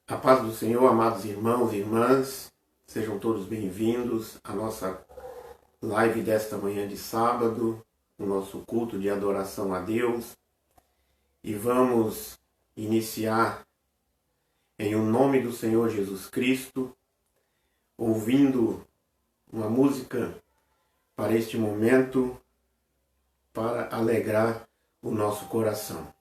A paz do Senhor, amados irmãos e irmãs, sejam todos bem-vindos à nossa live desta manhã de sábado, o nosso culto de adoração a Deus. E vamos iniciar em o nome do Senhor Jesus Cristo, ouvindo uma música para este momento, para alegrar o nosso coração.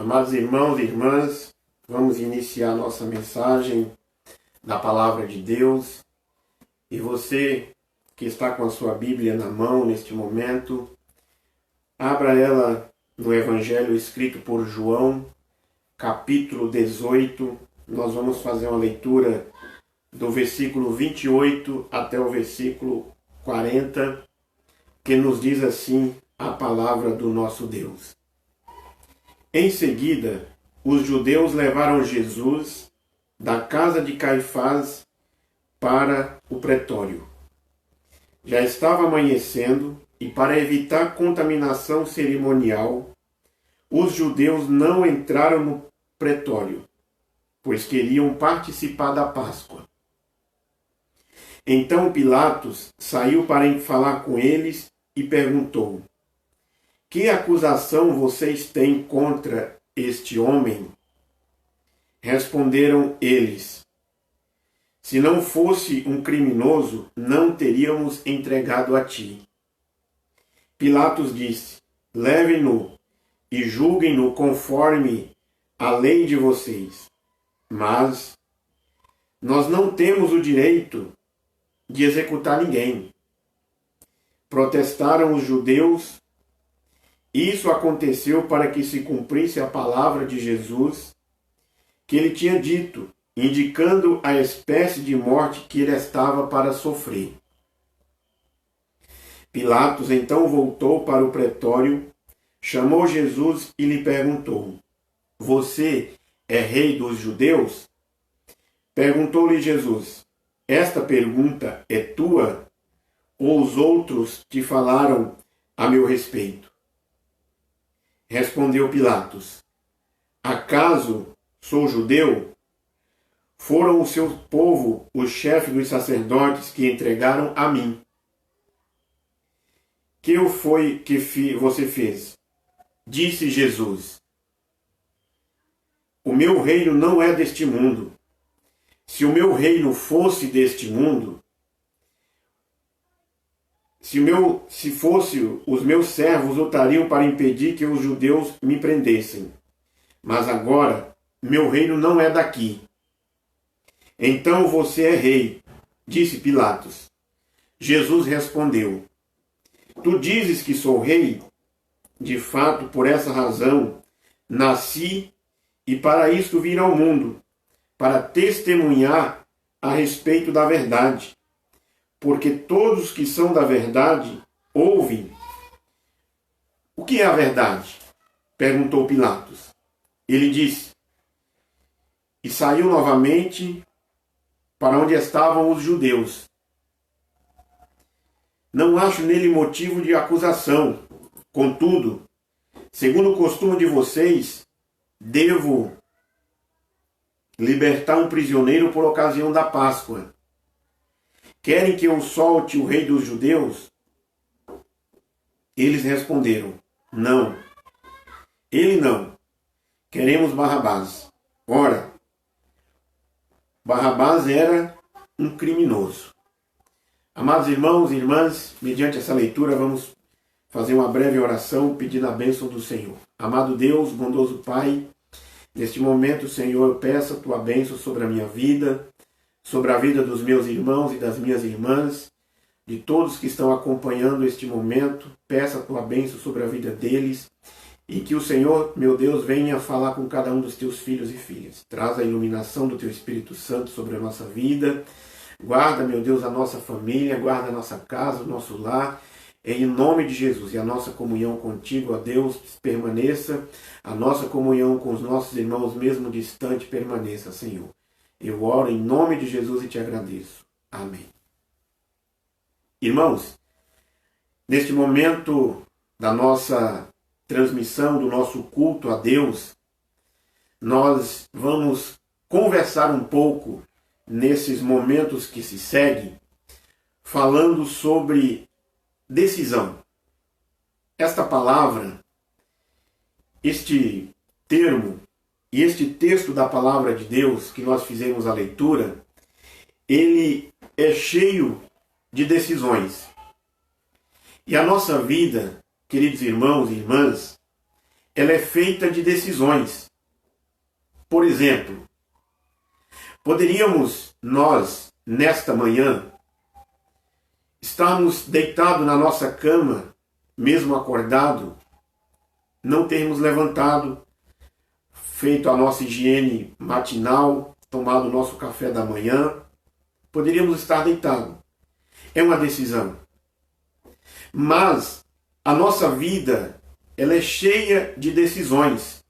Amados irmãos e irmãs, vamos iniciar nossa mensagem da Palavra de Deus. E você que está com a sua Bíblia na mão neste momento, abra ela no Evangelho escrito por João, capítulo 18. Nós vamos fazer uma leitura do versículo 28 até o versículo 40, que nos diz assim a palavra do nosso Deus. Em seguida, os judeus levaram Jesus da casa de Caifás para o pretório. Já estava amanhecendo e, para evitar contaminação cerimonial, os judeus não entraram no pretório, pois queriam participar da Páscoa. Então Pilatos saiu para falar com eles e perguntou: que acusação vocês têm contra este homem? Responderam eles: se não fosse um criminoso, não teríamos entregado a ti. Pilatos disse: levem-no e julguem-no conforme a lei de vocês. Mas nós não temos o direito de executar ninguém. Protestaram os judeus. Isso aconteceu para que se cumprisse a palavra de Jesus, que ele tinha dito, indicando a espécie de morte que ele estava para sofrer. Pilatos então voltou para o pretório, chamou Jesus e lhe perguntou: você é rei dos judeus? Perguntou-lhe Jesus: esta pergunta é tua, ou os outros te falaram a meu respeito? Respondeu Pilatos: acaso sou judeu? Foram o seu povo, os chefes dos sacerdotes, que entregaram a mim. Que foi que você fez? Disse Jesus: o meu reino não é deste mundo. Se o meu reino fosse deste mundo, se fosse, os meus servos lutariam para impedir que os judeus me prendessem. Mas agora, meu reino não é daqui. Então você é rei, disse Pilatos. Jesus respondeu: tu dizes que sou rei? De fato, por essa razão, nasci e para isto vim ao mundo, para testemunhar a respeito da verdade. Porque todos que são da verdade ouvem. O que é a verdade? Perguntou Pilatos. Ele disse, e saiu novamente para onde estavam os judeus. Não acho nele motivo de acusação. Contudo, segundo o costume de vocês, devo libertar um prisioneiro por ocasião da Páscoa. Querem que eu solte o rei dos judeus? Eles responderam: não. Ele não. Queremos Barrabás. Ora, Barrabás era um criminoso. Amados irmãos e irmãs, mediante essa leitura vamos fazer uma breve oração pedindo a bênção do Senhor. Amado Deus, bondoso Pai, neste momento, Senhor, eu peço a tua bênção sobre a minha vida, sobre a vida dos meus irmãos e das minhas irmãs, de todos que estão acompanhando este momento. Peço a tua bênção sobre a vida deles e que o Senhor, meu Deus, venha falar com cada um dos teus filhos e filhas. Traz a iluminação do teu Espírito Santo sobre a nossa vida. Guarda, meu Deus, a nossa família, guarda a nossa casa, o nosso lar. em nome de Jesus. E a nossa comunhão contigo, ó Deus, permaneça. A nossa comunhão com os nossos irmãos, mesmo distante, permaneça, Senhor. Eu oro em nome de Jesus e te agradeço. Amém. Irmãos, neste momento da nossa transmissão, do nosso culto a Deus, nós vamos conversar um pouco nesses momentos que se seguem, falando sobre decisão. Esta palavra, este termo e este texto da palavra de Deus que nós fizemos a leitura, ele é cheio de decisões. E a nossa vida, queridos irmãos e irmãs, ela é feita de decisões. Por exemplo, poderíamos nós, nesta manhã, estarmos deitados na nossa cama, mesmo acordado, não termos levantado, feito a nossa higiene matinal, tomado o nosso café da manhã, poderíamos estar deitados. É uma decisão. Mas a nossa vida, ela é cheia de decisões.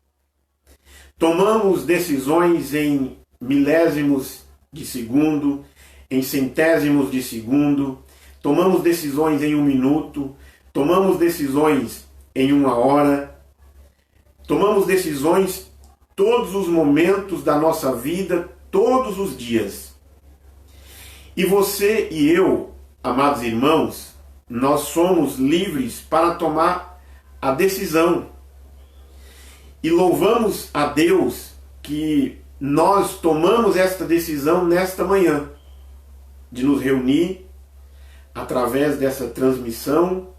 Tomamos decisões em milésimos de segundo, em centésimos de segundo, tomamos decisões em 1 minuto, tomamos decisões em 1 hora, tomamos decisões todos os momentos da nossa vida, todos os dias. E você e eu, amados irmãos, nós somos livres para tomar a decisão. E louvamos a Deus que nós tomamos esta decisão nesta manhã, de nos reunir através dessa transmissão,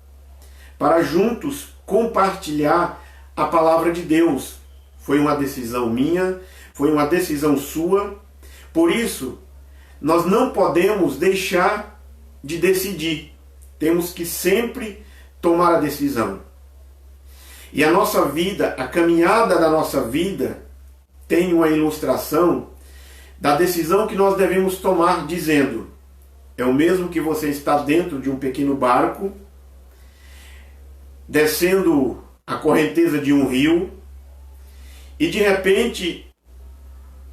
para juntos compartilhar a palavra de Deus. Foi uma decisão minha, foi uma decisão sua, por isso nós não podemos deixar de decidir. Temos que sempre tomar a decisão. E a nossa vida, a caminhada da nossa vida, tem uma ilustração da decisão que nós devemos tomar, dizendo: é o mesmo que você está dentro de um pequeno barco, descendo a correnteza de um rio, e de repente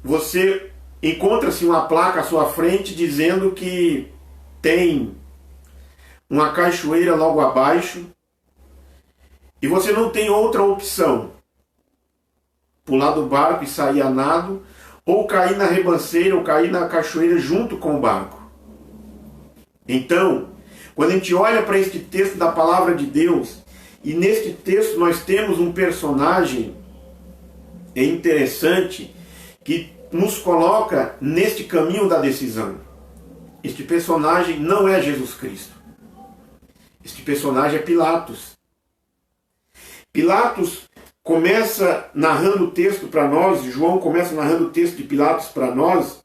você encontra-se uma placa à sua frente dizendo que tem uma cachoeira logo abaixo, e você não tem outra opção: pular do barco e sair a nado, ou cair na ribanceira, ou cair na cachoeira junto com o barco. Então, quando a gente olha para este texto da palavra de Deus, e neste texto nós temos um personagem interessante que nos coloca neste caminho da decisão. Este personagem não é Jesus Cristo. Este personagem é Pilatos. Pilatos começa narrando o texto para nós, João começa narrando o texto de Pilatos para nós,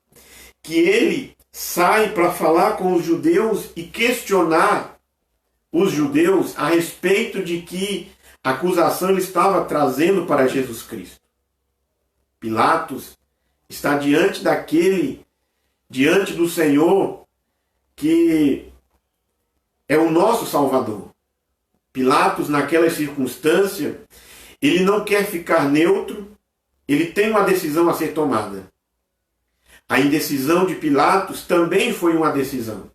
que ele sai para falar com os judeus e questionar os judeus a respeito de que acusação ele estava trazendo para Jesus Cristo. Pilatos está diante do Senhor que é o nosso Salvador. Pilatos, naquela circunstância, ele não quer ficar neutro, ele tem uma decisão a ser tomada. A indecisão de Pilatos também foi uma decisão.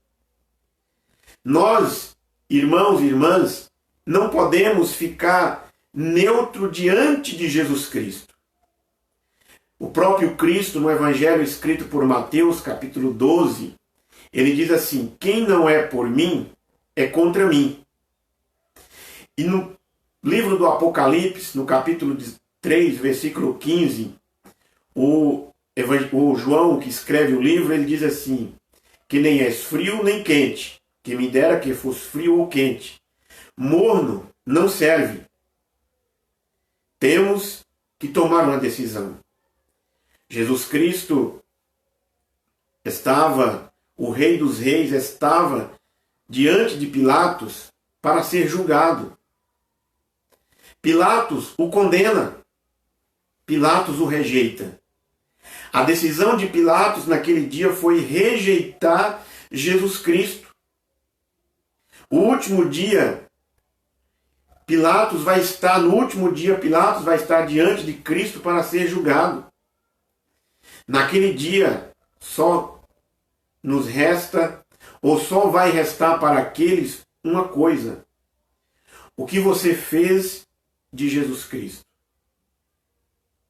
Nós, irmãos e irmãs, não podemos ficar neutro diante de Jesus Cristo. O próprio Cristo, no Evangelho escrito por Mateus, capítulo 12, ele diz assim: quem não é por mim, é contra mim. E no livro do Apocalipse, no capítulo 3, versículo 15, o João, que escreve o livro, ele diz assim: que nem és frio nem quente, que me dera que fosse frio ou quente. Morno não serve. Temos que tomar uma decisão. Jesus Cristo o Rei dos Reis estava diante de Pilatos para ser julgado. Pilatos o condena. Pilatos o rejeita. A decisão de Pilatos naquele dia foi rejeitar Jesus Cristo. O último dia Pilatos vai estar, no último dia, Pilatos vai estar diante de Cristo para ser julgado. Naquele dia, só nos resta, ou só vai restar para aqueles uma coisa: o que você fez de Jesus Cristo.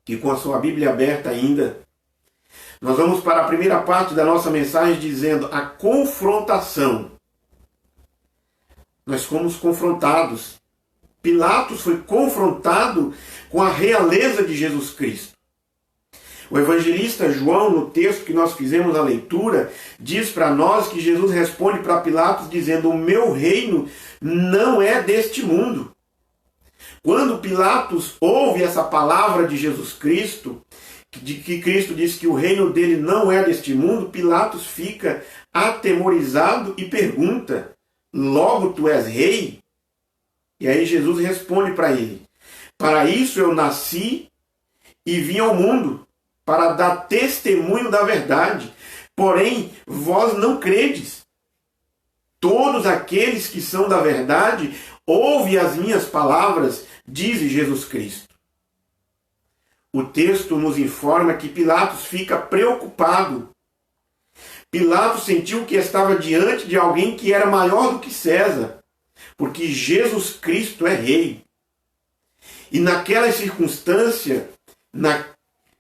E com a sua Bíblia aberta ainda, nós vamos para a primeira parte da nossa mensagem dizendo a confrontação. Nós fomos confrontados. Pilatos foi confrontado com a realeza de Jesus Cristo. O evangelista João, no texto que nós fizemos a leitura, diz para nós que Jesus responde para Pilatos dizendo: o meu reino não é deste mundo. Quando Pilatos ouve essa palavra de Jesus Cristo, de que Cristo diz que o reino dele não é deste mundo, Pilatos fica atemorizado e pergunta: logo tu és rei? E aí Jesus responde para ele: para isso eu nasci e vim ao mundo, para dar testemunho da verdade. Porém, vós não credes. Todos aqueles que são da verdade ouvem as minhas palavras, diz Jesus Cristo. O texto nos informa que Pilatos fica preocupado. Pilatos sentiu que estava diante de alguém que era maior do que César, porque Jesus Cristo é rei. E naquela circunstância,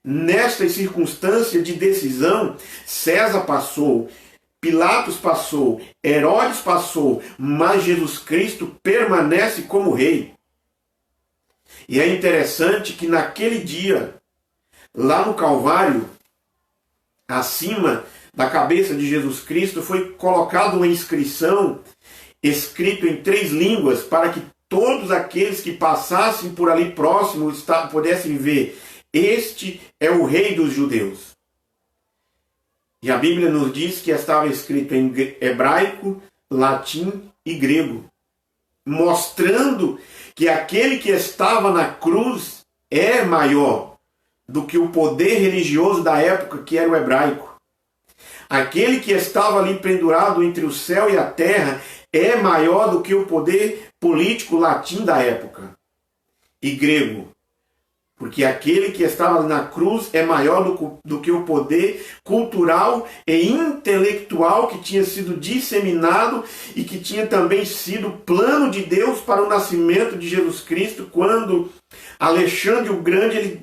nesta circunstância de decisão, César passou, Pilatos passou, Herodes passou, mas Jesus Cristo permanece como rei. E é interessante que naquele dia, lá no Calvário, acima da cabeça de Jesus Cristo, foi colocada uma inscrição escrito em 3 línguas, para que todos aqueles que passassem por ali próximo pudessem ver: este é o rei dos judeus. E a Bíblia nos diz que estava escrito em hebraico, latim e grego, mostrando que aquele que estava na cruz é maior do que o poder religioso da época, que era o hebraico. Aquele que estava ali pendurado entre o céu e a terra é maior do que o poder político latim da época e grego. Porque aquele que estava na cruz é maior do que o poder cultural e intelectual que tinha sido disseminado e que tinha também sido plano de Deus para o nascimento de Jesus Cristo, quando Alexandre o Grande ele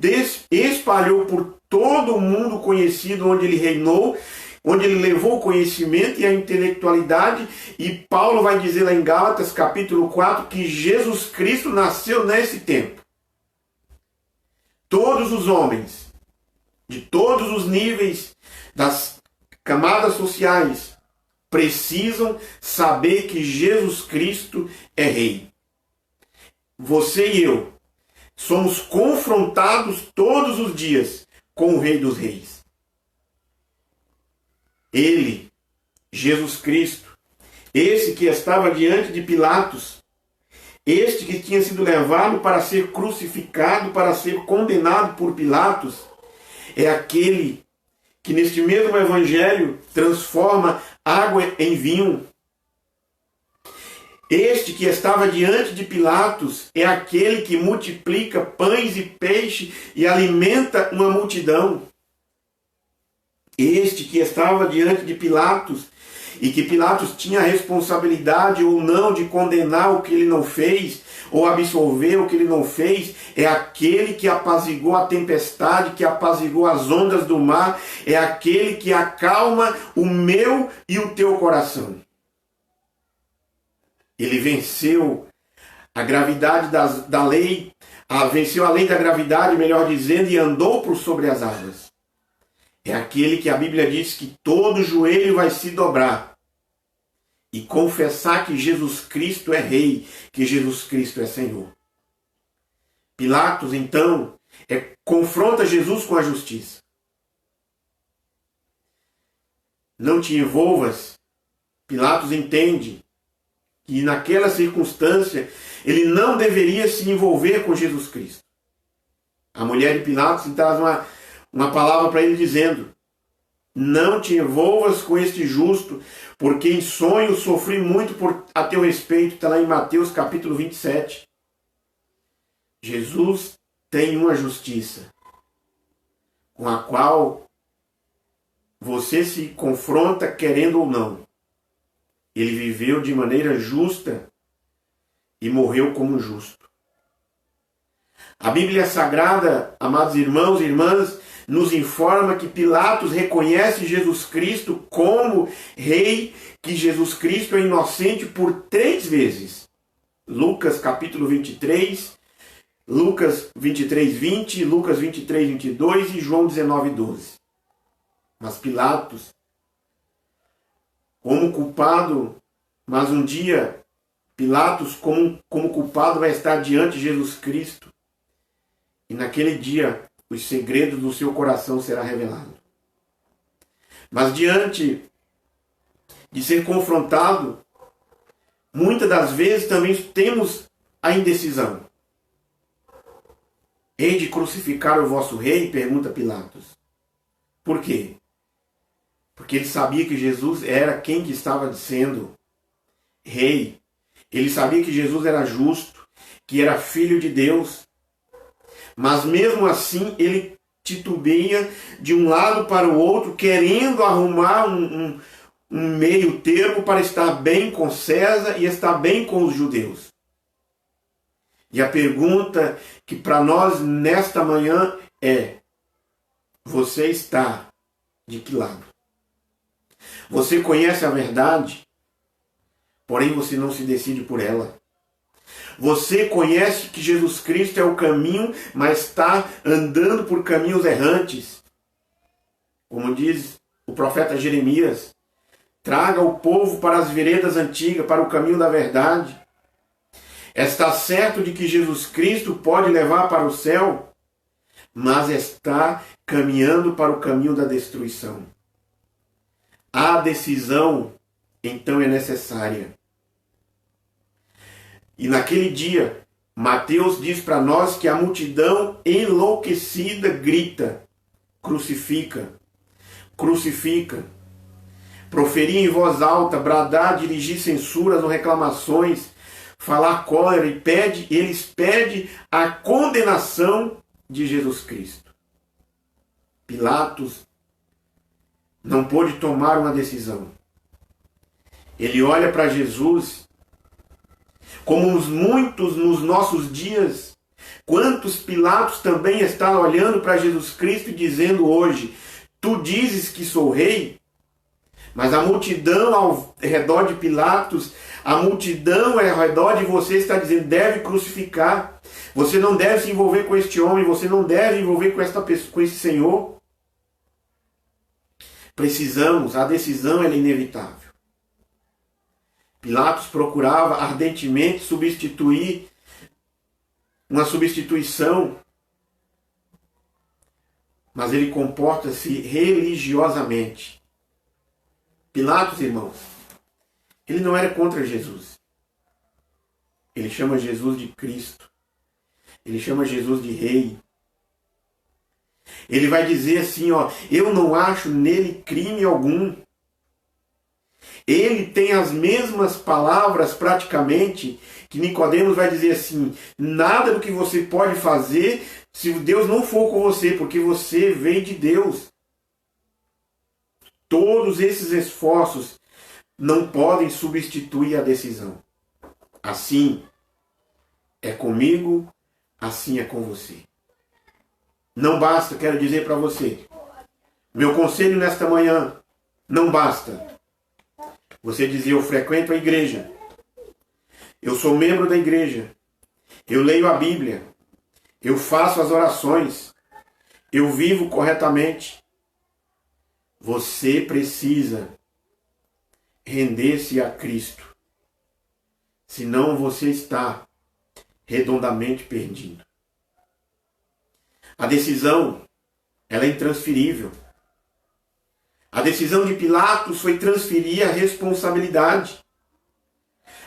espalhou por todo o mundo conhecido onde ele reinou, onde ele levou o conhecimento e a intelectualidade. E Paulo vai dizer lá em Gálatas capítulo 4 que Jesus Cristo nasceu nesse tempo. Todos os homens, de todos os níveis das camadas sociais, precisam saber que Jesus Cristo é rei. Você e eu somos confrontados todos os dias com o Rei dos Reis. Ele, Jesus Cristo, esse que estava diante de Pilatos, este que tinha sido levado para ser crucificado, para ser condenado por Pilatos, é aquele que neste mesmo evangelho transforma água em vinho. Este que estava diante de Pilatos é aquele que multiplica pães e peixe e alimenta uma multidão. Este que estava diante de Pilatos e que Pilatos tinha a responsabilidade ou não de condenar o que ele não fez, ou absolver o que ele não fez, é aquele que apaziguou a tempestade, que apaziguou as ondas do mar, é aquele que acalma o meu e o teu coração. Ele venceu a gravidade da lei, venceu a lei da gravidade, melhor dizendo, e andou por sobre as águas. É aquele que a Bíblia diz que todo joelho vai se dobrar e confessar que Jesus Cristo é rei, que Jesus Cristo é Senhor. Pilatos, então, confronta Jesus com a justiça. Não te envolvas. Pilatos entende que naquela circunstância ele não deveria se envolver com Jesus Cristo. A mulher de Pilatos traz uma palavra para ele dizendo: não te envolvas com este justo, porque em sonho sofri muito a teu respeito. Está lá em Mateus capítulo 27. Jesus tem uma justiça com a qual você se confronta querendo ou não. Ele viveu de maneira justa e morreu como justo. A Bíblia Sagrada, amados irmãos e irmãs, nos informa que Pilatos reconhece Jesus Cristo como rei, que Jesus Cristo é inocente por 3 vezes. Lucas capítulo 23, Lucas 23, 20, Lucas 23, 22 e João 19, 12. Mas Pilatos, como culpado, mas um dia Pilatos, como culpado, vai estar diante de Jesus Cristo. E naquele dia, os segredos do seu coração serão revelados. Mas diante de ser confrontado, muitas das vezes também temos a indecisão. Hei de crucificar o vosso rei? Pergunta Pilatos. Por quê? Porque ele sabia que Jesus era quem que estava sendo rei. Ele sabia que Jesus era justo, que era filho de Deus. Mas mesmo assim ele titubeia de um lado para o outro, querendo arrumar um meio termo para estar bem com César e estar bem com os judeus. E a pergunta que para nós nesta manhã é: você está de que lado? Você conhece a verdade, porém você não se decide por ela. Você conhece que Jesus Cristo é o caminho, mas está andando por caminhos errantes. Como diz o profeta Jeremias: traga o povo para as veredas antigas, para o caminho da verdade. Está certo de que Jesus Cristo pode levar para o céu, mas está caminhando para o caminho da destruição. A decisão, então, é necessária. E naquele dia, Mateus diz para nós que a multidão enlouquecida grita: crucifica, crucifica. Proferir em voz alta, bradar, dirigir censuras ou reclamações, falar cólera e eles pedem a condenação de Jesus Cristo. Pilatos não pôde tomar uma decisão. Ele olha para Jesus, como muitos nos nossos dias, quantos Pilatos também estão olhando para Jesus Cristo e dizendo hoje: tu dizes que sou rei? Mas a multidão ao redor de Pilatos, a multidão ao redor de você está dizendo: deve crucificar. Você não deve se envolver com este homem, você não deve envolver com esta pessoa, com esse Senhor. Precisamos, a decisão é inevitável. Pilatos procurava ardentemente substituir uma substituição, mas ele comporta-se religiosamente. Pilatos, irmãos, ele não era contra Jesus. Ele chama Jesus de Cristo. Ele chama Jesus de Rei. Ele vai dizer assim, ó: eu não acho nele crime algum. Ele tem as mesmas palavras praticamente que Nicodemos vai dizer assim: nada do que você pode fazer se Deus não for com você, porque você vem de Deus. Todos esses esforços não podem substituir a decisão. Assim é comigo, assim é com você. Não basta, quero dizer para você, meu conselho nesta manhã, não basta você dizer: eu frequento a igreja, eu sou membro da igreja, eu leio a Bíblia, eu faço as orações, eu vivo corretamente. Você precisa render-se a Cristo, senão você está redondamente perdido. A decisão, ela é intransferível. A decisão de Pilatos foi transferir a responsabilidade.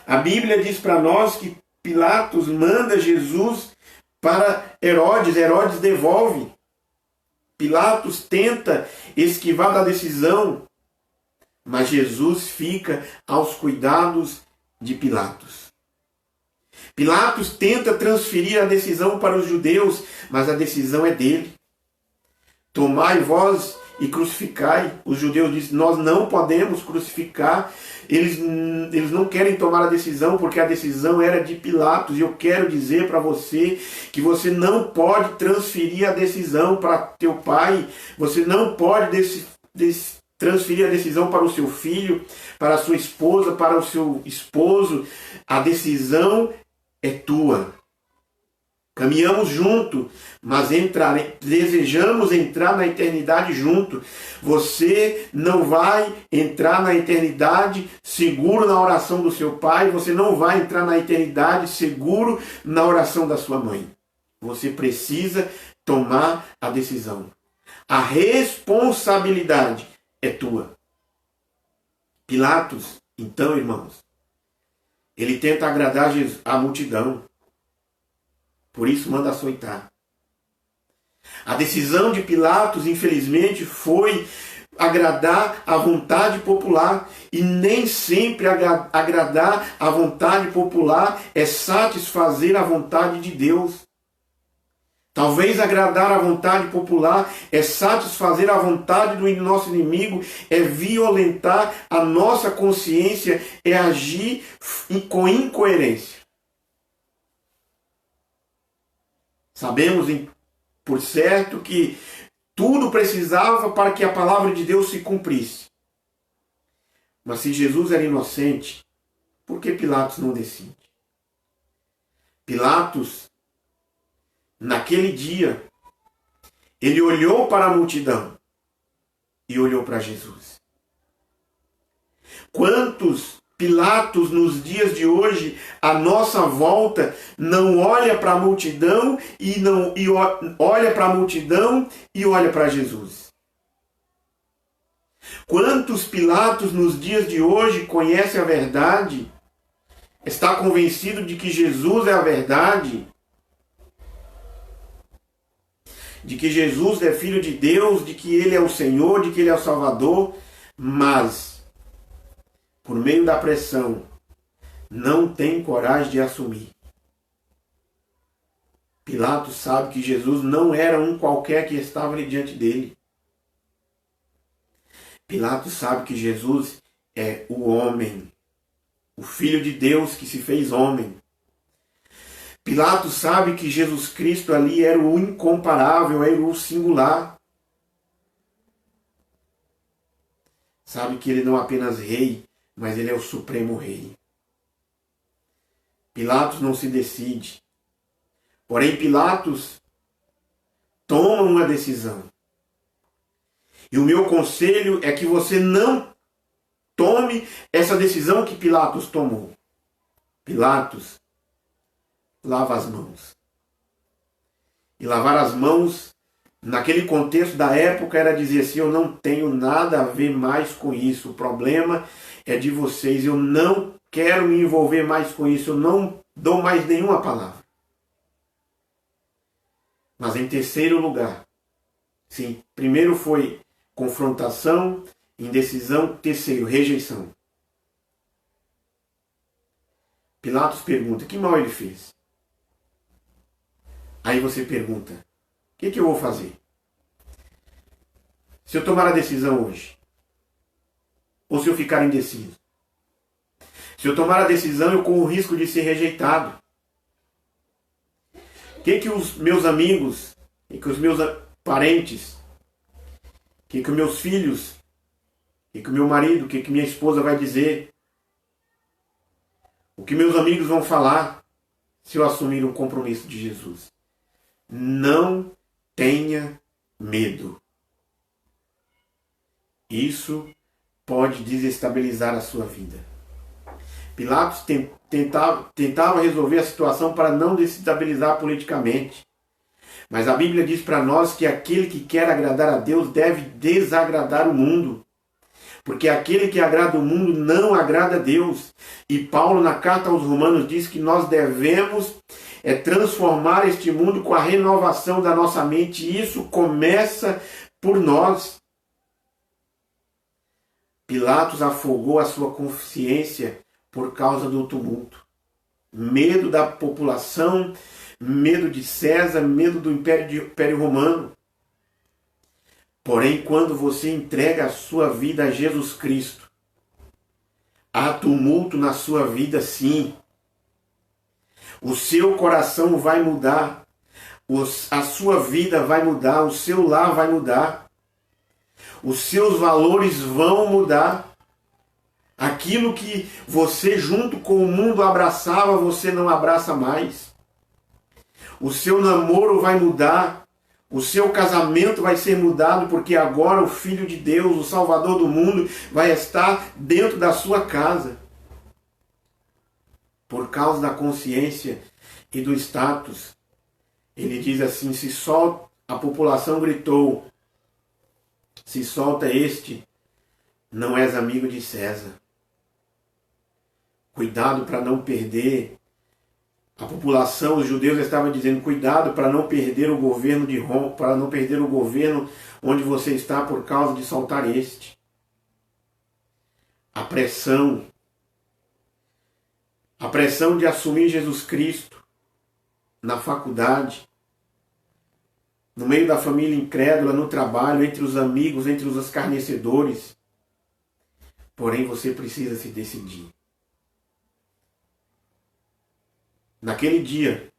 A Bíblia diz para nós que Pilatos manda Jesus para Herodes, Herodes devolve. Pilatos tenta esquivar da decisão, mas Jesus fica aos cuidados de Pilatos. Pilatos tenta transferir a decisão para os judeus, mas a decisão é dele. Tomai vós e crucificai. Os judeus dizem, nós não podemos crucificar. Eles não querem tomar a decisão porque a decisão era de Pilatos. E eu quero dizer para você que você não pode transferir a decisão para teu pai. Você não pode transferir a decisão para o seu filho, para a sua esposa, para o seu esposo. A decisão é tua. Caminhamos junto, mas desejamos entrar na eternidade junto. Você não vai entrar na eternidade seguro na oração do seu pai, você não vai entrar na eternidade seguro na oração da sua mãe. Você precisa tomar a decisão. A responsabilidade é tua. Pilatos, então, irmãos, ele tenta agradar a multidão. Por isso manda açoitar. A decisão de Pilatos, infelizmente, foi agradar a vontade popular. E nem sempre agradar a vontade popular é satisfazer a vontade de Deus. Talvez agradar a vontade popular é satisfazer a vontade do nosso inimigo, é violentar a nossa consciência, é agir com incoerência. Sabemos por certo que tudo precisava para que a palavra de Deus se cumprisse. Mas se Jesus era inocente, por que Pilatos não decide? Pilatos, naquele dia, ele olhou para a multidão e olhou para Jesus. Quantos Pilatos nos dias de hoje, à nossa volta, não olha para a multidão olha para a multidão e olha para Jesus? Quantos Pilatos nos dias de hoje conhece a verdade, está convencido de que Jesus é a verdade, de que Jesus é Filho de Deus, de que Ele é o Senhor, de que Ele é o Salvador, mas por meio da pressão, não tem coragem de assumir. Pilatos sabe que Jesus não era um qualquer que estava ali diante dele. Pilatos sabe que Jesus é o homem, o Filho de Deus que se fez homem. Pilatos sabe que Jesus Cristo ali era o incomparável, era o singular. Sabe que ele não é apenas rei, mas ele é o supremo rei. Pilatos não se decide. Porém, Pilatos toma uma decisão. E o meu conselho é que você não tome essa decisão que Pilatos tomou. Pilatos, lava as mãos. E lavar as mãos, naquele contexto da época, era dizer assim, eu não tenho nada a ver mais com isso. O problema é de vocês, eu não quero me envolver mais com isso, eu não dou mais nenhuma palavra. Mas em terceiro lugar, sim, primeiro foi confrontação, indecisão, terceiro, rejeição. Pilatos pergunta, que mal ele fez? Aí você pergunta, o que eu vou fazer? Se eu tomar a decisão hoje, ou se eu ficar indeciso? Se eu tomar a decisão, eu corro o risco de ser rejeitado. O que os meus amigos, o que os meus parentes, o que os meus filhos, o que o meu marido, o que minha esposa vai dizer? O que meus amigos vão falar se eu assumir um compromisso de Jesus? Não tenha medo. Isso pode desestabilizar a sua vida. Pilatos tentava resolver a situação para não desestabilizar politicamente. Mas a Bíblia diz para nós que aquele que quer agradar a Deus deve desagradar o mundo. Porque aquele que agrada o mundo não agrada a Deus. E Paulo, na carta aos Romanos, diz que nós devemos transformar este mundo com a renovação da nossa mente. E isso começa por nós. Pilatos afogou a sua consciência por causa do tumulto. medo da população, medo de César, medo do Império Romano. Porém, quando você entrega a sua vida a Jesus Cristo, há tumulto na sua vida, sim. O seu coração vai mudar, a sua vida vai mudar, o seu lar vai mudar, os seus valores vão mudar. Aquilo que você junto com o mundo abraçava, você não abraça mais. O seu namoro vai mudar, o seu casamento vai ser mudado, porque agora o Filho de Deus, o Salvador do mundo, vai estar dentro da sua casa. Por causa da consciência e do status. Ele diz assim, se só a população gritou, se solta este, não és amigo de César. Cuidado para não perder. A população, os judeus estavam dizendo, cuidado para não perder o governo de Roma, para não perder o governo onde você está por causa de soltar este. A pressão de assumir Jesus Cristo na faculdade, no meio da família incrédula, no trabalho, entre os amigos, entre os escarnecedores. Porém, você precisa se decidir. Naquele dia,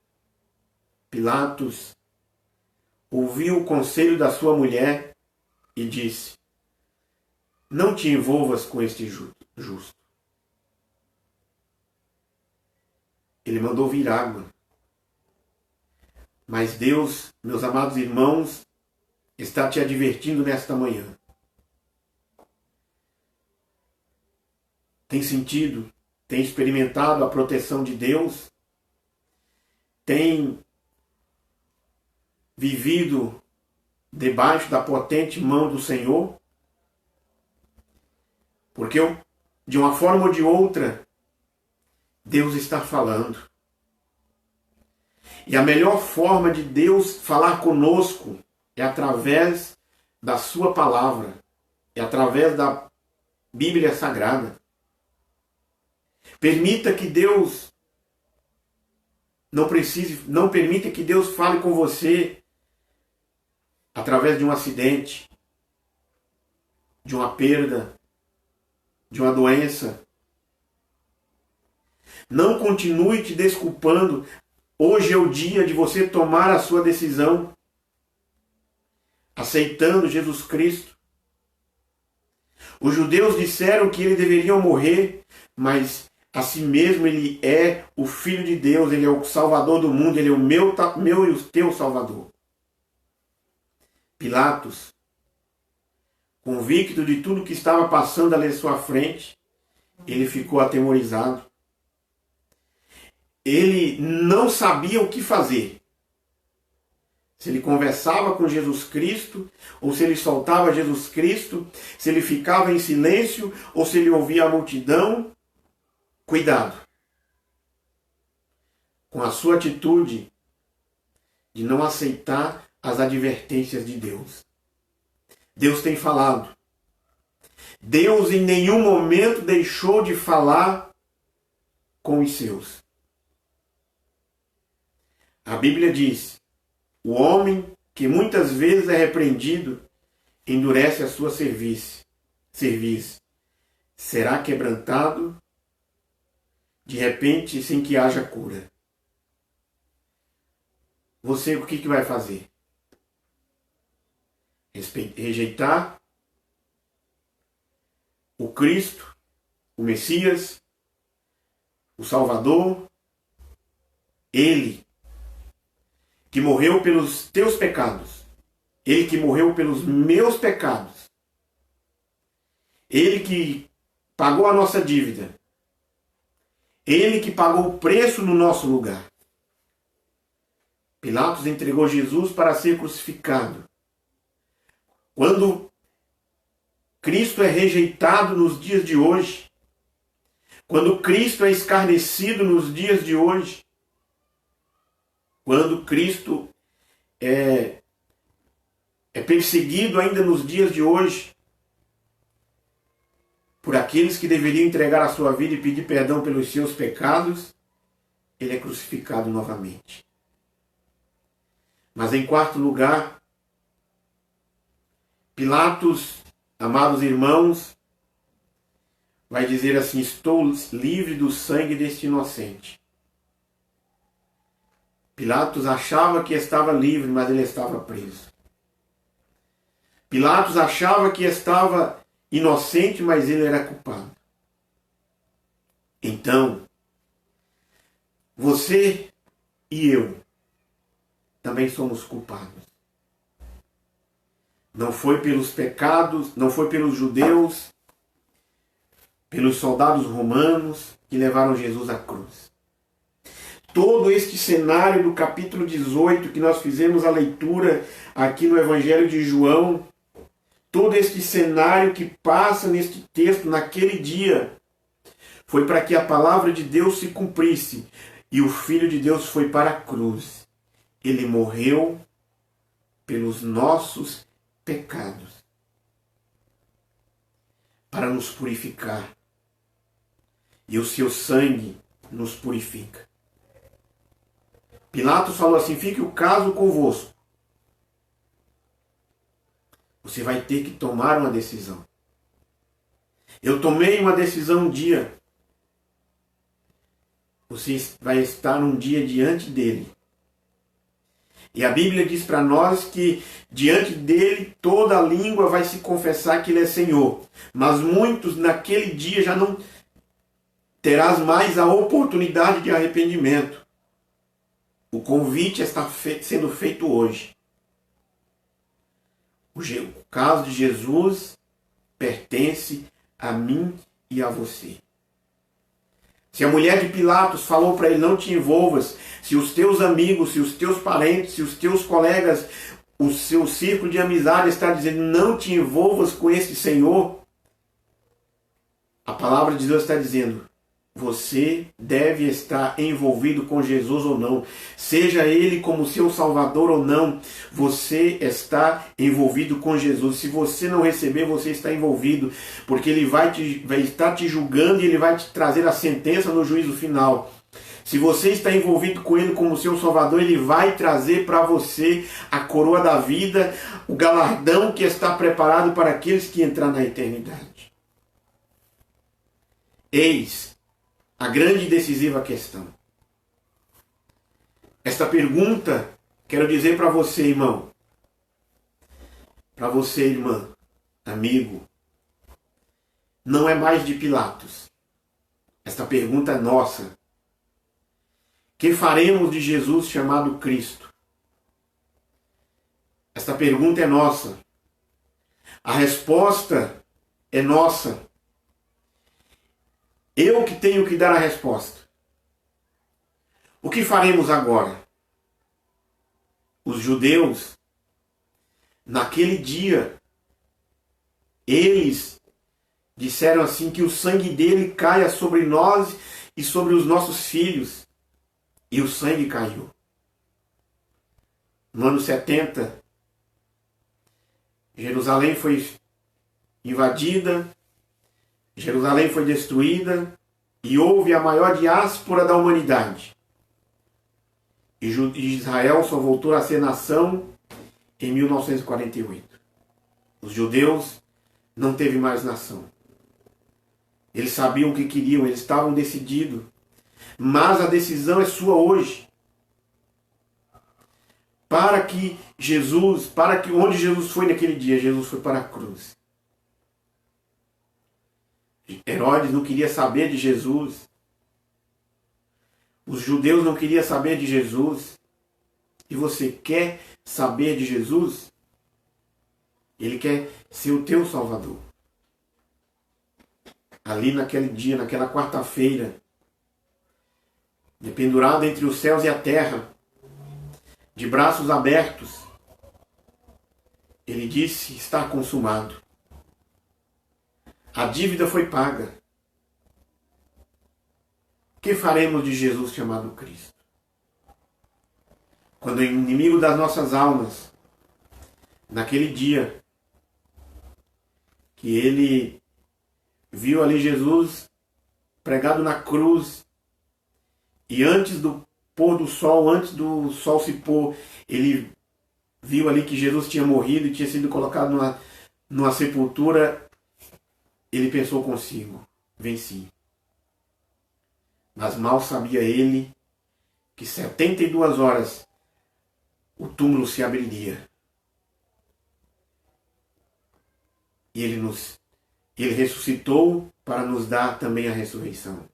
Pilatos ouviu o conselho da sua mulher e disse, não te envolvas com este justo. Ele mandou vir água. Mas Deus, meus amados irmãos, está te advertindo nesta manhã. Tem sentido, tem experimentado a proteção de Deus, tem vivido debaixo da potente mão do Senhor? Porque de uma forma ou de outra, Deus está falando. E a melhor forma de Deus falar conosco é através da sua palavra, é através da Bíblia Sagrada. Permita que Deus não permita que Deus fale com você através de um acidente, de uma perda, de uma doença. Não continue te desculpando. Hoje é o dia de você tomar a sua decisão, aceitando Jesus Cristo. Os judeus disseram que ele deveria morrer, mas assim mesmo ele é o Filho de Deus, ele é o Salvador do mundo, ele é o meu e o teu Salvador. Pilatos, convicto de tudo que estava passando ali à sua frente, ele ficou atemorizado. Ele não sabia o que fazer. Se ele conversava com Jesus Cristo, ou se ele soltava Jesus Cristo, se ele ficava em silêncio, ou se ele ouvia a multidão. Cuidado com a sua atitude de não aceitar as advertências de Deus. Deus tem falado. Deus em nenhum momento deixou de falar com os seus. A Bíblia diz, o homem que muitas vezes é repreendido, endurece a sua cerviz. Será quebrantado de repente sem que haja cura. Você o que vai fazer? Rejeitar o Cristo, o Messias, o Salvador, Ele que morreu pelos teus pecados, Ele que morreu pelos meus pecados, Ele que pagou a nossa dívida, Ele que pagou o preço no nosso lugar. Pilatos entregou Jesus para ser crucificado. Quando Cristo é rejeitado nos dias de hoje, quando Cristo é escarnecido nos dias de hoje, quando Cristo é perseguido ainda nos dias de hoje, por aqueles que deveriam entregar a sua vida e pedir perdão pelos seus pecados, ele é crucificado novamente. Mas em quarto lugar, Pilatos, amados irmãos, vai dizer assim: estou livre do sangue deste inocente. Pilatos achava que estava livre, mas ele estava preso. Pilatos achava que estava inocente, mas ele era culpado. Então, você e eu também somos culpados. Não foi pelos pecados, não foi pelos judeus, pelos soldados romanos que levaram Jesus à cruz. Todo este cenário do capítulo 18 que nós fizemos a leitura aqui no Evangelho de João, todo este cenário que passa neste texto naquele dia, foi para que a palavra de Deus se cumprisse. E o Filho de Deus foi para a cruz. Ele morreu pelos nossos pecados, para nos purificar. E o seu sangue nos purifica. Pilatos falou assim: fique o caso convosco. Você vai ter que tomar uma decisão. Eu tomei uma decisão um dia. Você vai estar um dia diante dele. E a Bíblia diz para nós que diante dele toda a língua vai se confessar que ele é Senhor. Mas muitos naquele dia já não terás mais a oportunidade de arrependimento. O convite está sendo feito hoje. O caso de Jesus pertence a mim e a você. Se a mulher de Pilatos falou para ele: não te envolvas, se os teus amigos, se os teus parentes, se os teus colegas, o seu círculo de amizade está dizendo: não te envolvas com esse Senhor, a palavra de Deus está dizendo: você deve estar envolvido com Jesus ou não. Seja Ele como seu Salvador ou não, você está envolvido com Jesus. Se você não receber, você está envolvido, porque Ele vai estar te julgando e Ele vai te trazer a sentença no juízo final. Se você está envolvido com Ele como seu Salvador, Ele vai trazer para você a coroa da vida, o galardão que está preparado para aqueles que entrar na eternidade. Eis a grande e decisiva questão. Esta pergunta, quero dizer para você, irmão, para você, irmã, amigo, não é mais de Pilatos. Esta pergunta é nossa. Que faremos de Jesus chamado Cristo? Esta pergunta é nossa. A resposta é nossa. Eu que tenho que dar a resposta. O que faremos agora? Os judeus, naquele dia, eles disseram assim: que o sangue dele caia sobre nós e sobre os nossos filhos. E o sangue caiu. No ano 70, Jerusalém foi invadida, Jerusalém foi destruída e houve a maior diáspora da humanidade. E Israel só voltou a ser nação em 1948. Os judeus não teve mais nação. Eles sabiam o que queriam, eles estavam decididos. Mas a decisão é sua hoje. Para que onde Jesus foi naquele dia? Jesus foi para a cruz. Herodes não queria saber de Jesus. Os judeus não queriam saber de Jesus. E você quer saber de Jesus? Ele quer ser o teu Salvador. Ali naquele dia, naquela quarta-feira, pendurado entre os céus e a terra, de braços abertos, ele disse: está consumado. A dívida foi paga. O que faremos de Jesus chamado Cristo? Quando o inimigo das nossas almas, naquele dia, que ele viu ali Jesus pregado na cruz, E antes do pôr do sol, antes do sol se pôr, ele viu ali que Jesus tinha morrido e tinha sido colocado numa sepultura. Ele pensou consigo: venci. Mas mal sabia ele que 72 horas o túmulo se abriria. E ele ressuscitou para nos dar também a ressurreição.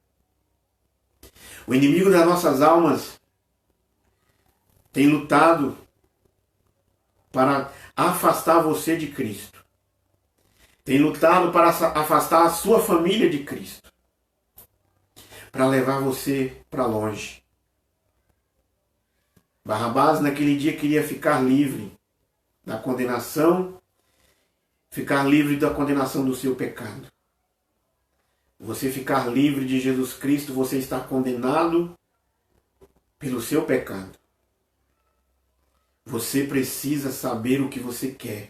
O inimigo das nossas almas tem lutado para afastar você de Cristo. Tem lutado para afastar a sua família de Cristo. Para levar você para longe. Barrabás naquele dia queria ficar livre da condenação, ficar livre da condenação do seu pecado. Você ficar livre de Jesus Cristo, você está condenado pelo seu pecado. Você precisa saber o que você quer.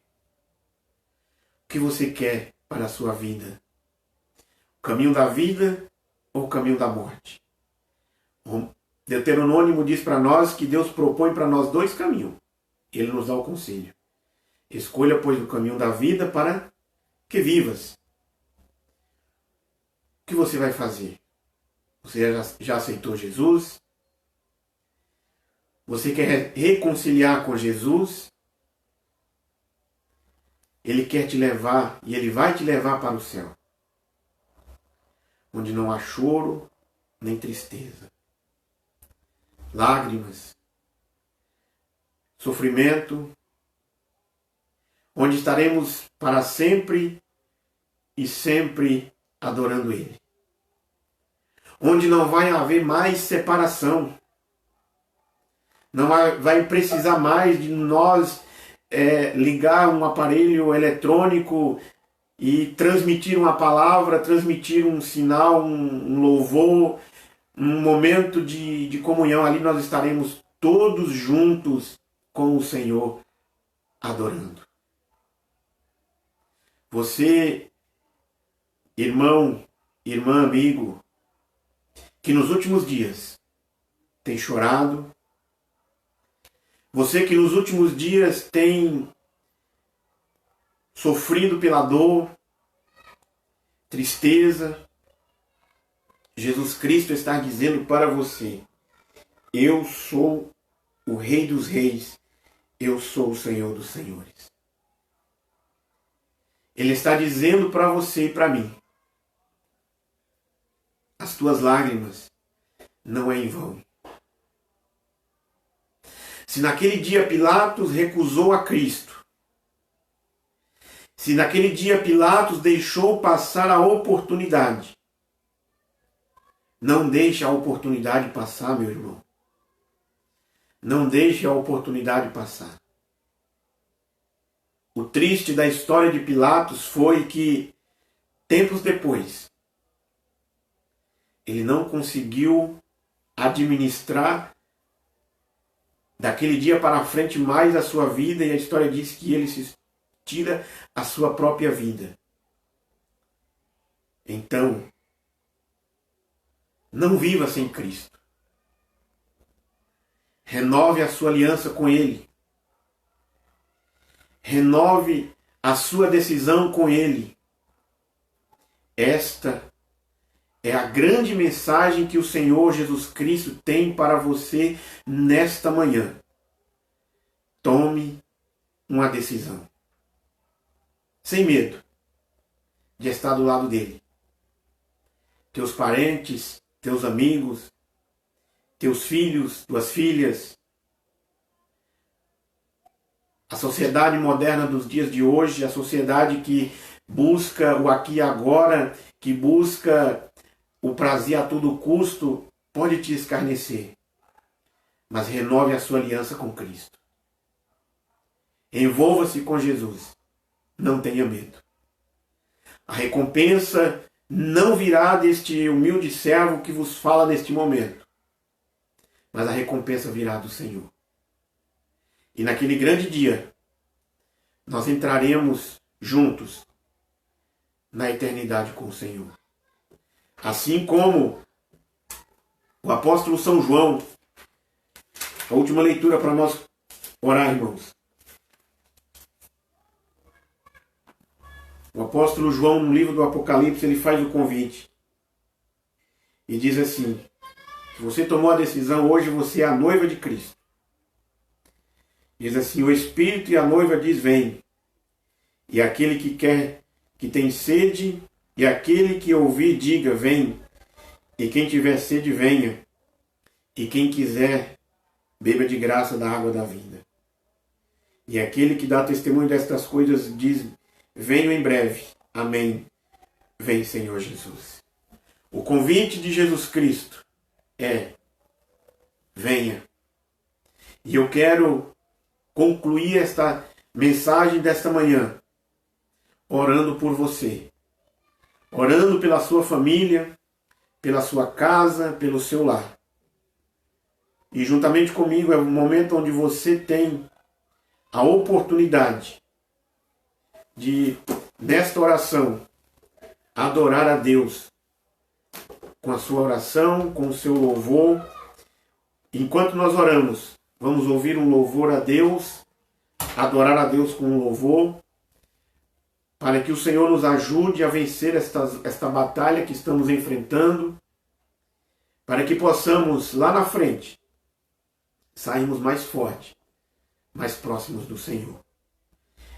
O que você quer para a sua vida? O caminho da vida ou o caminho da morte? O Deuteronômio diz para nós que Deus propõe para nós dois caminhos. Ele nos dá o conselho. Escolha, pois, o caminho da vida para que vivas. O que você vai fazer? Você já aceitou Jesus? Você quer reconciliar com Jesus? Ele quer te levar e Ele vai te levar para o céu, onde não há choro nem tristeza, lágrimas, sofrimento, onde estaremos para sempre e sempre adorando Ele, onde não vai haver mais separação, não vai precisar mais de nós ligar um aparelho eletrônico e transmitir uma palavra, transmitir um sinal, um louvor, um momento de comunhão. Ali nós estaremos todos juntos com o Senhor adorando. Você, irmão, irmã, amigo, que nos últimos dias tem chorado, você que nos últimos dias tem sofrido pela dor, tristeza, Jesus Cristo está dizendo para você: eu sou o Rei dos Reis, eu sou o Senhor dos Senhores. Ele está dizendo para você e para mim: as tuas lágrimas não é em vão. Se naquele dia Pilatos recusou a Cristo, se naquele dia Pilatos deixou passar a oportunidade, não deixe a oportunidade passar, meu irmão. Não deixe a oportunidade passar. O triste da história de Pilatos foi que, tempos depois, ele não conseguiu administrar daquele dia para frente mais a sua vida, e a história diz que ele se tira a sua própria vida. Então, não viva sem Cristo. Renove a sua aliança com Ele. Renove a sua decisão com Ele. Esta é a grande mensagem que o Senhor Jesus Cristo tem para você nesta manhã. Tome uma decisão. Sem medo de estar do lado dele. Teus parentes, teus amigos, teus filhos, tuas filhas. A sociedade moderna dos dias de hoje, a sociedade que busca o aqui e agora, que busca o prazer a todo custo, pode te escarnecer. Mas renove a sua aliança com Cristo. Envolva-se com Jesus. Não tenha medo. A recompensa não virá deste humilde servo que vos fala neste momento, mas a recompensa virá do Senhor. E naquele grande dia, nós entraremos juntos na eternidade com o Senhor. Assim como O apóstolo São João, a última leitura para nós orar, irmãos. O apóstolo João, no livro do Apocalipse, ele faz o convite. E diz assim: se você tomou a decisão, hoje você é a noiva de Cristo. Diz assim: o Espírito e a noiva diz: vem. E aquele que quer, que tem sede, e aquele que ouvir, diga: vem. E quem tiver sede, venha. E quem quiser, beba de graça da água da vida. E aquele que dá testemunho destas coisas diz: venho em breve. Amém. Vem, Senhor Jesus. O convite de Jesus Cristo é: venha. E eu quero concluir esta mensagem desta manhã orando por você. Orando pela sua família, pela sua casa, pelo seu lar. E juntamente comigo é o momento onde você tem a oportunidade de, nesta oração, adorar a Deus com a sua oração, com o seu louvor. Enquanto nós oramos, vamos ouvir um louvor a Deus, adorar a Deus com um louvor, para que o Senhor nos ajude a vencer esta batalha que estamos enfrentando, para que possamos, lá na frente, sairmos mais fortes, mais próximos do Senhor.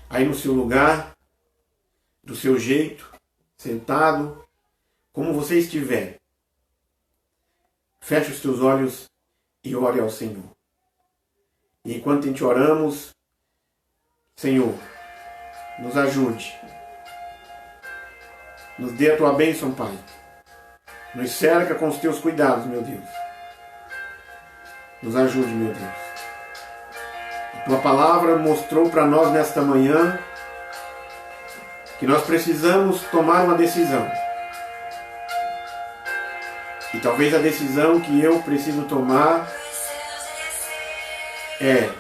Aí no seu lugar, do seu jeito, sentado, como você estiver, feche os teus olhos e ore ao Senhor. E enquanto a gente oramos, Senhor, nos ajude. Nos dê a tua bênção, Pai. Nos cerca com os teus cuidados, meu Deus. Nos ajude, meu Deus. A tua palavra mostrou para nós nesta manhã que nós precisamos tomar uma decisão. E talvez a decisão que eu preciso tomar é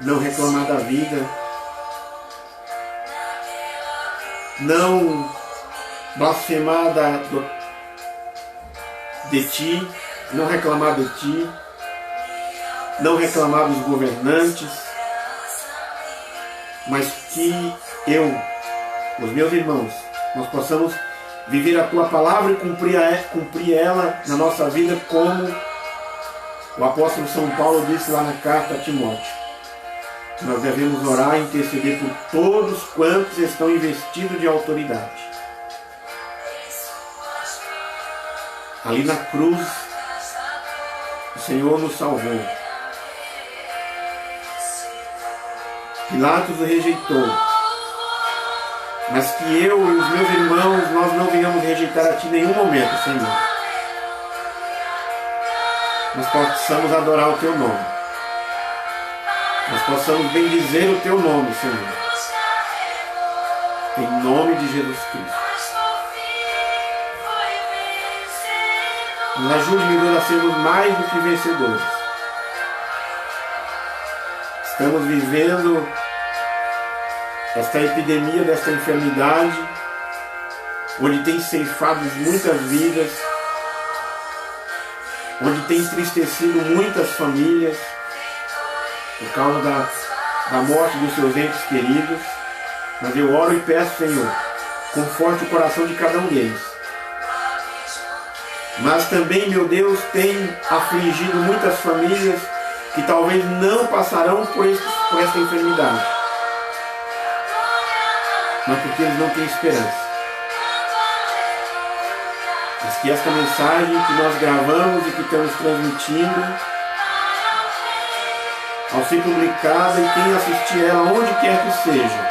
não reclamar da vida, não blasfemar de ti, não reclamar de ti, não reclamar dos governantes, mas que eu, os meus irmãos, nós possamos viver a tua palavra e cumprir ela na nossa vida, como o apóstolo São Paulo disse lá na carta a Timóteo. Nós devemos orar e interceder por todos quantos estão investidos de autoridade. Ali na cruz, o Senhor nos salvou. Pilatos o rejeitou. Mas que eu e os meus irmãos, nós não venhamos rejeitar a Ti em nenhum momento, Senhor. Nós possamos adorar o Teu nome. Nós possamos bendizer o Teu nome, Senhor. Em nome de Jesus Cristo. Nos ajude, meu Deus, a sermos mais do que vencedores. Estamos vivendo esta epidemia, desta enfermidade, onde tem ceifado muitas vidas, onde tem entristecido muitas famílias, por causa da morte dos seus entes queridos. Mas eu oro e peço, Senhor, conforte o coração de cada um deles. Mas também, meu Deus, tem afligido muitas famílias que talvez não passarão por esta enfermidade, mas porque eles não têm esperança. Mas que esta mensagem que nós gravamos e que estamos transmitindo, ao ser publicada, e quem assistir ela, onde quer que seja,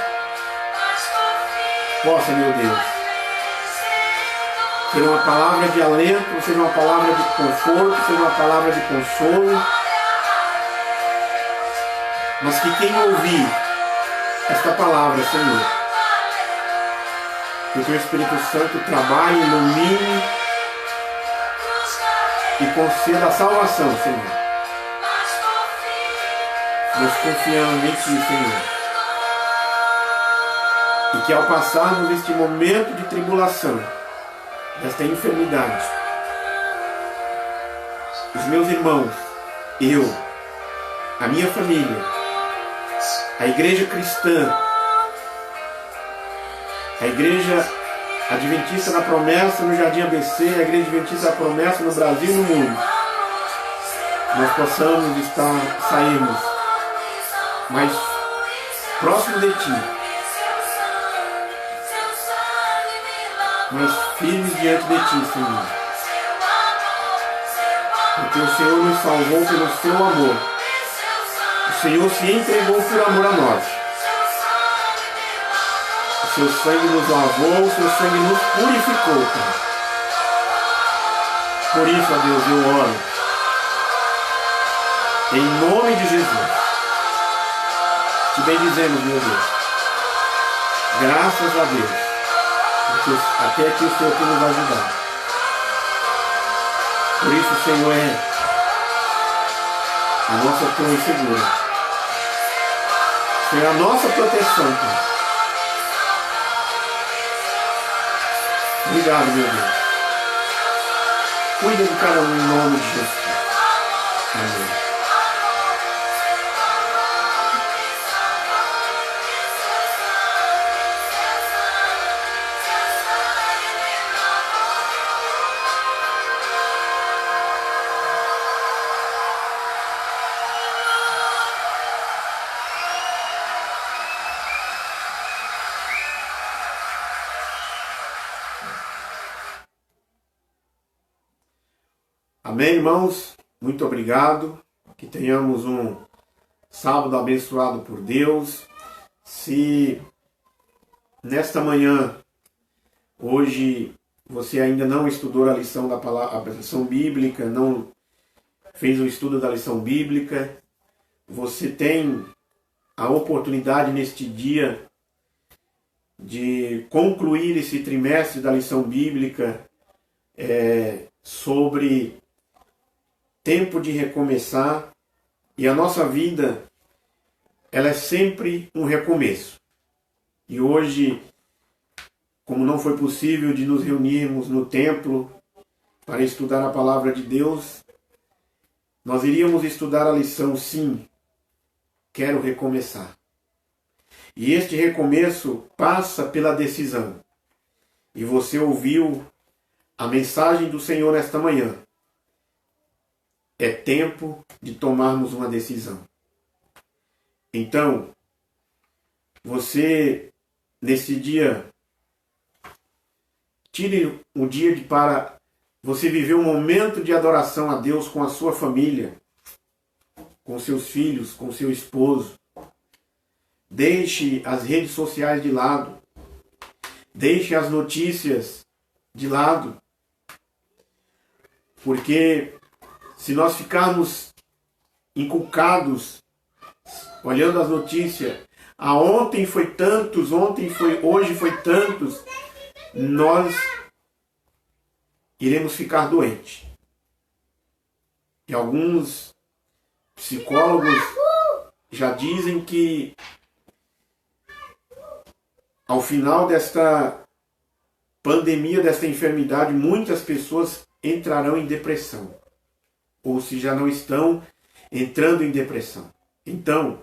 possa, meu Deus, ser uma palavra de alento, ser uma palavra de conforto, ser uma palavra de consolo, mas que quem ouvir esta palavra, Senhor, que o Teu Espírito Santo trabalhe, ilumine e conceda a salvação, Senhor. Nós confiamos em Ti, Senhor. E que ao passarmos este momento de tribulação, desta enfermidade, os meus irmãos, eu, a minha família, a igreja cristã, a igreja Adventista da Promessa no Jardim ABC, a igreja Adventista da Promessa no Brasil e no mundo, nós possamos sairmos mais próximo de Ti, mais firmes diante de Ti, Senhor. Porque o Senhor nos salvou pelo Seu amor. O Senhor se entregou por amor a nós. O Seu sangue nos lavou, o Seu sangue nos purificou, Pai. Por isso, ó Deus, eu oro. Em nome de Jesus. Te bendizemos, meu Deus. Graças a Deus. Porque até aqui o Senhor tem nos ajudado. Por isso o Senhor é a nossa torre segura. O Senhor é a nossa proteção, Pai. Obrigado, meu Deus. Cuida de cada um em nome de Jesus. Amém. Amém, irmãos? Muito obrigado. Que tenhamos um sábado abençoado por Deus. Se nesta manhã, hoje, você ainda não estudou a lição da palavra, a lição bíblica, não fez o estudo da lição bíblica, você tem a oportunidade neste dia de concluir esse trimestre da lição bíblica sobre tempo de recomeçar. E a nossa vida, ela é sempre um recomeço. E hoje, como não foi possível de nos reunirmos no templo para estudar a palavra de Deus, nós iríamos estudar a lição Sim, Quero Recomeçar. E este recomeço passa pela decisão. E você ouviu a mensagem do Senhor nesta manhã. É tempo de tomarmos uma decisão. Então, você, nesse dia, tire um dia para você viver um momento de adoração a Deus com a sua família, com seus filhos, com seu esposo. Deixe as redes sociais de lado. Deixe as notícias de lado. Porque se nós ficarmos encucados, olhando as notícias, ontem foi tantos, hoje foi tantos, nós iremos ficar doentes. E alguns psicólogos já dizem que ao final desta pandemia, desta enfermidade, muitas pessoas entrarão em depressão. Ou se já não estão entrando em depressão. Então,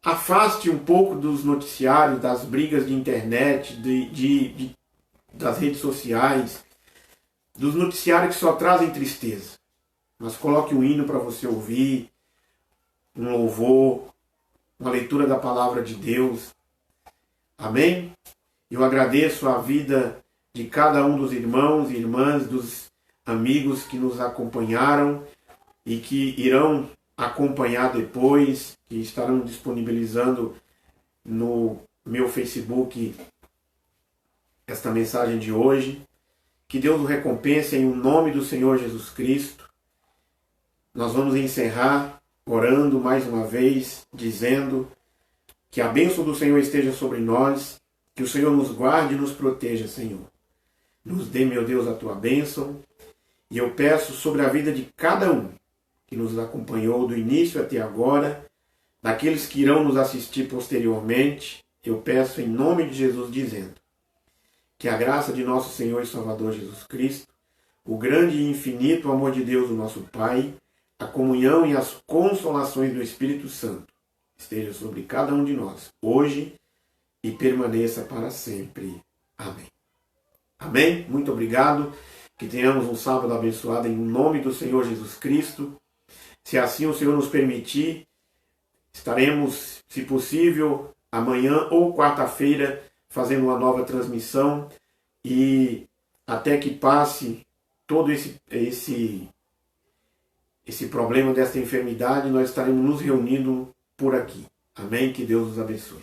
afaste um pouco dos noticiários, das brigas de internet, das redes sociais, dos noticiários que só trazem tristeza. Mas coloque um hino para você ouvir, um louvor, uma leitura da palavra de Deus. Amém? Eu agradeço a vida de cada um dos irmãos e irmãs, dos amigos que nos acompanharam e que irão acompanhar depois, que estarão disponibilizando no meu Facebook esta mensagem de hoje. Que Deus o recompense em nome do Senhor Jesus Cristo. Nós vamos encerrar orando mais uma vez, dizendo que a bênção do Senhor esteja sobre nós, que o Senhor nos guarde e nos proteja, Senhor. Nos dê, meu Deus, a tua bênção. E eu peço sobre a vida de cada um que nos acompanhou do início até agora, daqueles que irão nos assistir posteriormente, eu peço em nome de Jesus, dizendo que a graça de nosso Senhor e Salvador Jesus Cristo, o grande e infinito amor de Deus, o nosso Pai, a comunhão e as consolações do Espírito Santo esteja sobre cada um de nós, hoje e permaneça para sempre. Amém. Amém? Muito obrigado. Que tenhamos um sábado abençoado em nome do Senhor Jesus Cristo. Se assim o Senhor nos permitir, estaremos, se possível, amanhã ou quarta-feira, fazendo uma nova transmissão, e até que passe todo esse problema dessa enfermidade, nós estaremos nos reunindo por aqui. Amém? Que Deus nos abençoe.